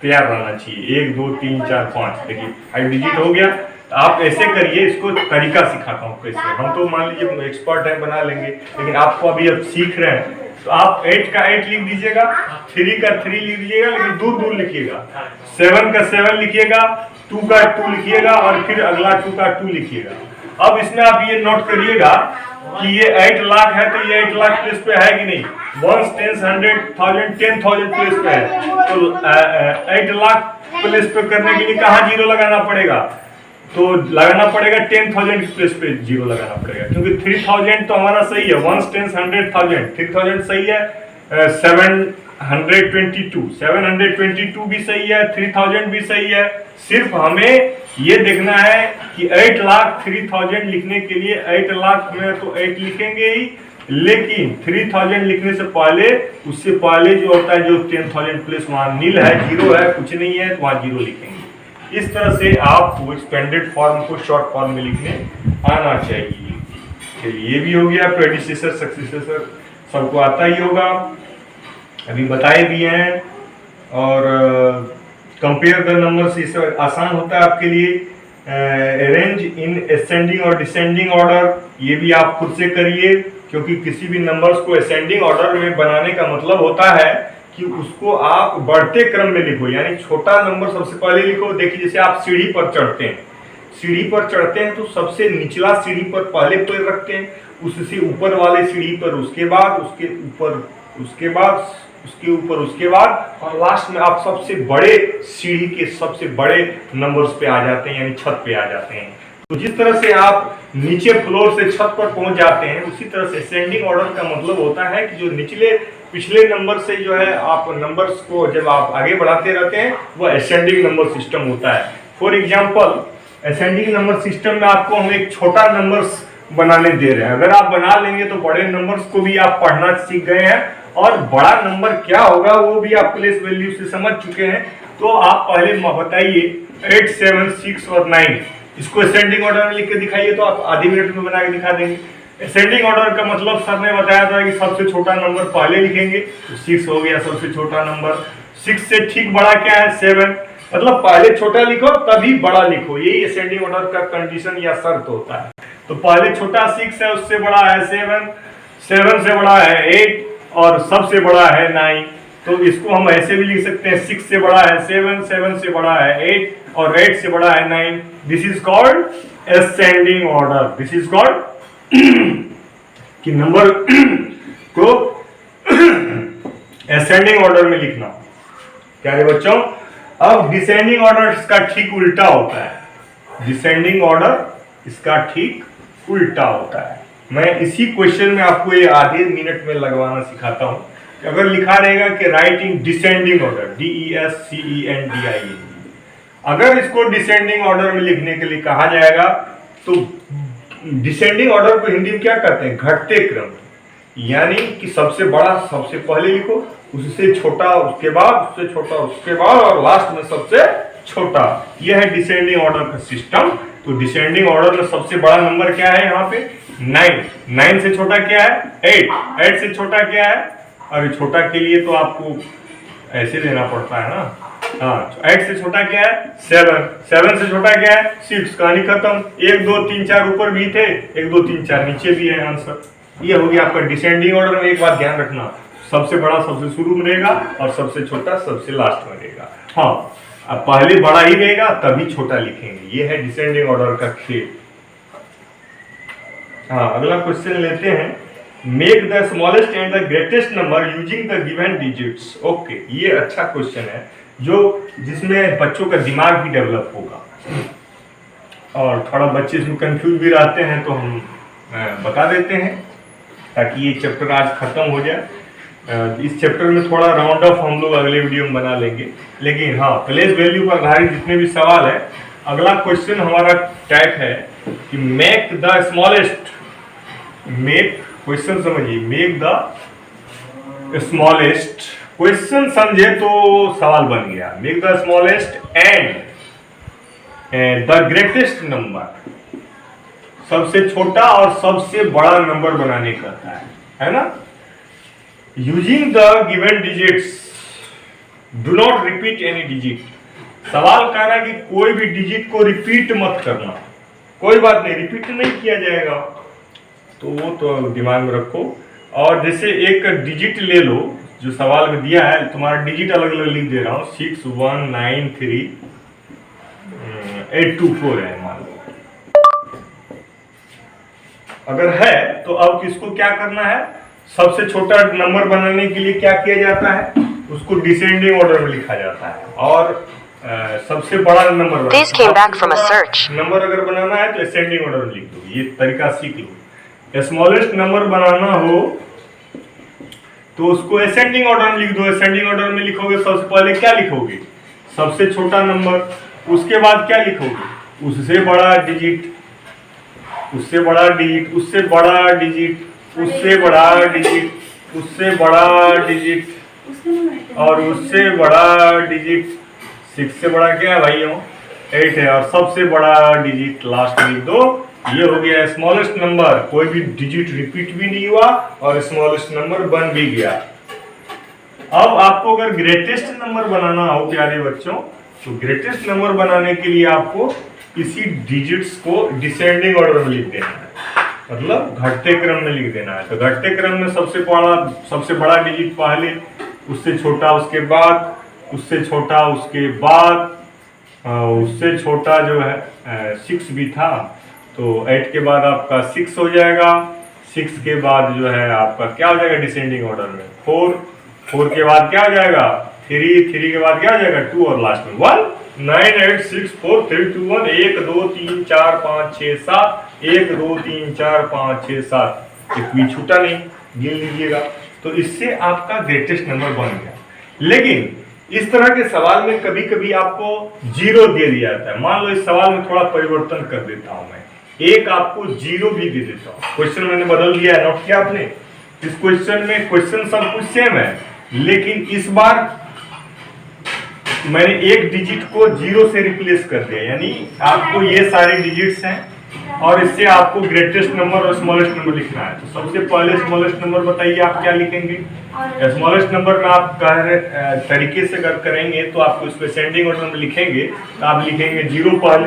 Speaker 1: तैयार रहना चाहिए। 1 2 3 4 5, देखिए 5 डिजिट हो गया। तो आप ऐसे करिए, इसको तरीका सिखाता हूँ कैसे। हम तो मान लीजिए एक्सपर्ट है, बना लेंगे, लेकिन आपको अभी अब सीख रहे हैं। तो आप 8 का 8 लिख दीजिएगा, 3 का 3 लिख दीजिएगा, लेकिन दूर दूर लिखिएगा। 7 का 7 लिखिएगा, 2 का 2 लिखिएगा, और फिर अगला 2 का 2 लिखिएगा। अब इसमें आप ये नोट करिएगा कि ये 8 लाख है तो ये 8 लाख प्लेस पे है कि नहीं, 1 10 100 1000 10,000 प्लेस पे है। तो 8 लाख प्लेस पे करने के लिए कहाँ जीरो लगाना पड़ेगा, तो लगाना पड़ेगा 10,000 की प्लेस पे 0 लगाना पड़ेगा, क्योंकि 3000 तो हमारा सही है, 1 10 100,000, 3000 सही है, 722 भी सही है, 3000 भी सही है। सिर्फ हमें ये देखना है कि 8,03,000 लिखने के लिए 8 लाख में तो 8 लिखेंगे ही, लेकिन 3000 लिखने से पहले, उससे पहले जो होता है, जो 10,000 प्लस वहां नील है, 0 है, कुछ नहीं है, तो वहां 0 लिखेंगे। इस तरह से आपको एक्सपेंडेड फॉर्म को शॉर्ट फॉर्म में लिखने आना चाहिए। चलिए, ये भी हो गया। प्रेडिसेसर सक्सेसर सबको आता ही होगा, अभी बताए भी हैं। और कंपेयर द नंबर्स, इससे आसान होता है आपके लिए। अरेंज इन असेंडिंग और डिसेंडिंग ऑर्डर, ये भी आप खुद से करिए, क्योंकि किसी भी नंबर्स को असेंडिंग ऑर्डर में बनाने का मतलब होता है कि उसको आप बढ़ते क्रम में लिखो, यानी छोटा नंबर सबसे पहले लिखो। देखिए, जैसे आप सीढ़ी पर चढ़ते हैं, सीढ़ी पर चढ़ते हैं तो सबसे निचला सीढ़ी पर पहले पैर रखते हैं, उससे ऊपर वाले सीढ़ी पर उसके बाद, उसके ऊपर उसके बाद, उसके ऊपर उसके बाद, और लास्ट में आप सबसे बड़े सीढ़ी के सबसे बड़े नंबर्स पे आ जाते हैं, यानी छत पे आ जाते हैं। तो जिस तरह से आप नीचे फ्लोर से छत पर पहुंच जाते हैं, उसी तरह से असेंडिंग ऑर्डर का मतलब होता है कि जो निचले पिछले नंबर से जो है आप नंबर्स को जब आप आगे बढ़ाते रहते हैं, वो असेंडिंग नंबर सिस्टम होता है। For example, ascending number system में आपको हम एक छोटा नंबर्स बनाने दे रहे हैं। अगर आप बना लेंगे तो बड़े नंबर्स को भी आप पढ़ना सीख गए हैं, और बड़ा नंबर क्या होगा वो भी आप प्लेस वैल्यू से समझ चुके हैं। तो आप पहले बताइए 8, 7, 6 और 9, इसको असेंडिंग ऑर्डर में लिख के दिखाइए, तो आप आधी मिनट में बना के दिखा देंगे। असेंडिंग ऑर्डर का मतलब सर ने बताया था कि सबसे छोटा नंबर पहले लिखेंगे, तो 6 हो गया सबसे छोटा नंबर। 6 से ठीक बड़ा क्या है? 7, मतलब पहले छोटा लिखो तभी बड़ा लिखो, यही असेंडिंग ऑर्डर का कंडीशन या शर्त होता है। तो पहले छोटा 6 है, उससे बड़ा है 7, 7 से बड़ा है 8, और सबसे बड़ा है 9। तो इसको हम ऐसे भी लिख सकते हैं, 6 से बड़ा है 7, 7 से बड़ा है 8, और 8 से बड़ा है 9। This is called ascending order. This is called कि नंबर को असेंडिंग ऑर्डर में लिखना। क्या है बच्चों? अब डिसेंडिंग ऑर्डर इसका ठीक उल्टा होता है। डिसेंडिंग ऑर्डर इसका ठीक उल्टा होता है। मैं इसी क्वेश्चन में आपको ये आधे मिनट में लगवाना सिखाता हूं कि अगर लिखा रहेगा कि right in descending order, DESCENDING, अगर इसको डिसेंडिंग ऑर्डर में लिखने के लिए कहा जाएगा तो डिसेंडिंग ऑर्डर को हिंदी में क्या कहते हैं? घटते क्रम, यानी कि सबसे बड़ा सबसे पहले लिखो, उससे छोटा उसके बाद, उससे छोटा उसके बाद, और लास्ट में सबसे छोटा। यह है डिसेंडिंग ऑर्डर का सिस्टम। तो डिसेंडिंग ऑर्डर में सबसे बड़ा नंबर क्या है? यहाँ पे 9। 9 से छोटा क्या है? 8। 8 से छोटा क्या है? अरे छोटा के लिए तो आपको ऐसे लेना पड़ता है ना। हाँ, 8 से छोटा क्या है? 7। 7 से छोटा क्या है? 6। कहानी खत्म। 1 2 3 4 ऊपर भी थे, 1 2 3 4 नीचे भी है आंसर। ये हो गया आपका डिसेंडिंग ऑर्डर में। एक बात ध्यान रखना, सबसे बड़ा सबसे शुरू में रहेगा और सबसे छोटा सबसे लास्ट में रहेगा। हाँ, अब पहले बड़ा ही रहेगा तभी छोटा लिखेंगे। ये है डिसेंडिंग ऑर्डर का खेल। हाँ, अगला क्वेश्चन लेते हैं। Make the smallest and the greatest number using the given digits. Okay, ये अच्छा क्वेश्चन है जो जिसमें बच्चों का दिमाग भी डेवलप होगा, और थोड़ा बच्चे इसमें कंफ्यूज भी रहते हैं, तो हम बता देते हैं ताकि ये चैप्टर आज खत्म हो जाए। इस चैप्टर में थोड़ा राउंड ऑफ हम लोग अगले वीडियो में बना लेंगे, लेकिन हाँ, प्लेस वैल्यू पर आधारित जितने भी सवाल है। अगला क्वेश्चन हमारा टाइप है कि make the smallest, make, question समझिए, मेक द स्मॉलेस्ट, क्वेश्चन समझे तो सवाल बन गया। Make the smallest and the greatest number, सबसे छोटा और सबसे बड़ा नंबर बनाने का है ना। Using the given digits, do not repeat any digit. सवाल कह रहा है कि कोई भी डिजिट को रिपीट मत करना। कोई बात नहीं, रिपीट नहीं किया जाएगा, तो वो तो दिमाग में रखो। और जैसे एक डिजिट ले लो जो सवाल में दिया है, तुम्हारा डिजिट अलग अलग लिख दे रहा हूँ, 6 1 9 3 8 2 4 है मान लो। अगर है तो अब किसको क्या करना है? सबसे छोटा नंबर बनाने के लिए क्या किया जाता है? उसको डिसेंडिंग ऑर्डर में लिखा जाता है, और सबसे बड़ा नंबर
Speaker 2: बनाना।
Speaker 1: नंबर अगर बनाना है तो असेंडिंग ऑर्डर में लिख दो, ये तरीका सीख लो। स्मॉलेस्ट नंबर बनाना हो तो उसको असेंडिंग ऑर्डर में लिख दो। असेंडिंग ऑर्डर में लिखोगे सबसे पहले क्या लिखोगे, सबसे छोटा नंबर, उसके बाद क्या लिखोगे, उससे बड़ा डिजिट, उससे बड़ा डिजिट, उससे बड़ा डिजिट, उससे बड़ा डिजिट, उससे बड़ा डिजिट और उससे बड़ा डिजिट। 6 से बड़ा क्या है भाइयों, 8 है, और सबसे बड़ा डिजिट लास्ट में लिख दो। ये हो गया स्मॉलेस्ट नंबर, कोई भी डिजिट रिपीट भी नहीं हुआ और स्मॉलेस्ट नंबर बन भी गया। अब आपको अगर ग्रेटेस्ट नंबर बनाना हो प्यारे बच्चों, तो ग्रेटेस्ट नंबर बनाने के लिए आपको इसी डिजिट्स को डिसेंडिंग ऑर्डर में लिख देना है, मतलब घटते क्रम में लिख देना है। तो घटते क्रम में सबसे बड़ा डिजिट पहले, उससे छोटा उसके बाद, उससे छोटा उसके बाद, उससे छोटा जो है 6 भी था, तो 8 के बाद आपका 6 हो जाएगा। 6 के बाद जो है आपका क्या हो जाएगा डिसेंडिंग ऑर्डर में 4 के बाद क्या हो जाएगा 3 के बाद क्या हो जाएगा 2 और लास्ट में 1। 9 8 6 4 3 2 1 1 2 3 4 5 6 7 1 2 3 4 5 6 7, एक भी छूटा नहीं, गिन लीजिएगा। तो इससे आपका ग्रेटेस्ट नंबर बन गया। लेकिन इस तरह के सवाल में कभी कभी आपको 0 दे दिया जाता है। मान लो इस सवाल में थोड़ा परिवर्तन कर देता हूं मैं, एक आपको 0 भी दे देता हूं। क्वेश्चन मैंने बदल दिया है, नोट किया आपने। इस क्वेश्चन में क्वेश्चन सब कुछ सेम है, लेकिन इस बार मैंने एक डिजिट को 0 से रिप्लेस कर दिया। यानी आपको ये सारे डिजिट्स हैं और इससे आपको ग्रेटेस्ट नंबर और स्मॉलेस्ट नंबर लिखना है। तो सबसे पहले स्मॉलेस्ट नंबर बताइए आप क्या लिखेंगे। स्मॉलेस्ट नंबर में आप तरीके से अगर करेंगे तो आपको इसको असेंडिंग ऑर्डर में लिखेंगे, तो आप लिखेंगे 0 पहले,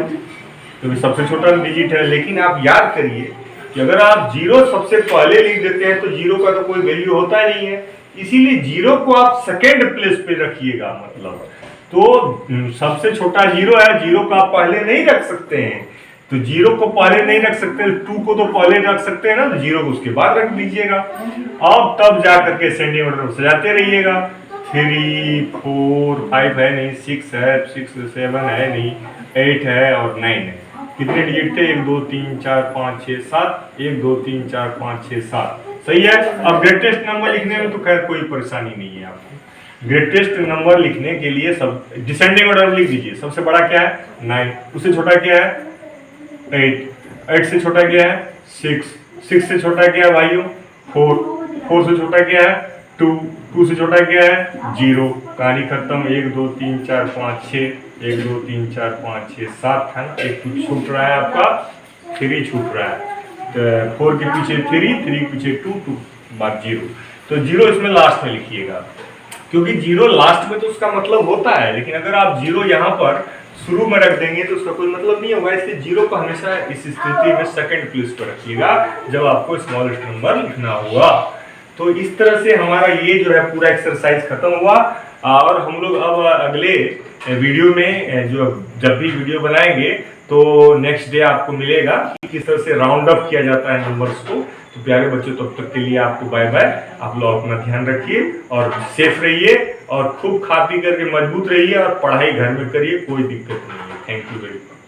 Speaker 1: क्योंकि तो सबसे छोटा डिजिट है। लेकिन आप याद करिए कि अगर आप 0 सबसे पहले लिख देते हैं तो 0 का तो कोई वैल्यू होता ही नहीं है, इसीलिए 0 को आप सेकेंड प्लेस पे रखिएगा। मतलब तो सबसे छोटा 0 है, 0 को आप पहले नहीं रख सकते हैं, तो 0 को पहले नहीं रख सकते, 2 को तो पहले रख सकते हैं ना, तो 0 को उसके बाद रख दीजिएगा। अब तब जा करके असेंडिंग ऑर्डर में सजाते रहिएगा। 3 4 5 है नहीं, 6 है, 6 7 है नहीं, 8 है और 9 है। कितने डिजिट थे 1 2 3 4 5 6 7, 1 2 3 4 5 6 7, सही है। अब ग्रेटेस्ट नंबर लिखने में तो खैर कोई परेशानी नहीं है आपको। ग्रेटेस्ट नंबर लिखने के लिए सब डिसेंडिंग ऑर्डर में लिख दीजिए। सबसे बड़ा क्या है 9, उससे छोटा क्या है 8 से छोटा क्या है 6 से छोटा क्या है भाइयों 4 से छोटा क्या है 2 से छोटा क्या है 0। कहानी खत्म। 1 2 3 4 5 6, 1 2 3 4 5 6 7 है ना, एक छूट रहा है आपका 3 छूट रहा है। तो 4 के पीछे 3 के पीछे 2 बाद 0, तो 0 इसमें लास्ट में लिखिएगा, क्योंकि 0 लास्ट में तो उसका मतलब होता है। लेकिन अगर आप 0 यहाँ पर शुरू में रख देंगे तो उसका कोई मतलब नहीं होगा, इसलिए 0 को हमेशा इस स्थिति में सेकंड प्लेस पर रखिएगा जब आपको स्मॉलेस्ट नंबर लिखना होगा। तो इस तरह से हमारा ये जो है पूरा एक्सरसाइज खत्म हुआ, और हम लोग अब अगले वीडियो में जब भी वीडियो बनाएंगे तो नेक्स्ट डे आपको मिलेगा कि किस तरह से राउंड अप किया जाता है नंबर्स को। तो प्यारे बच्चों, तब तक के लिए आपको बाय बाय। आप लोग अपना ध्यान रखिए और सेफ रहिए और खूब खा पी करके मजबूत रहिए और पढ़ाई घर में करिए, कोई दिक्कत नहीं है। Thank you very much.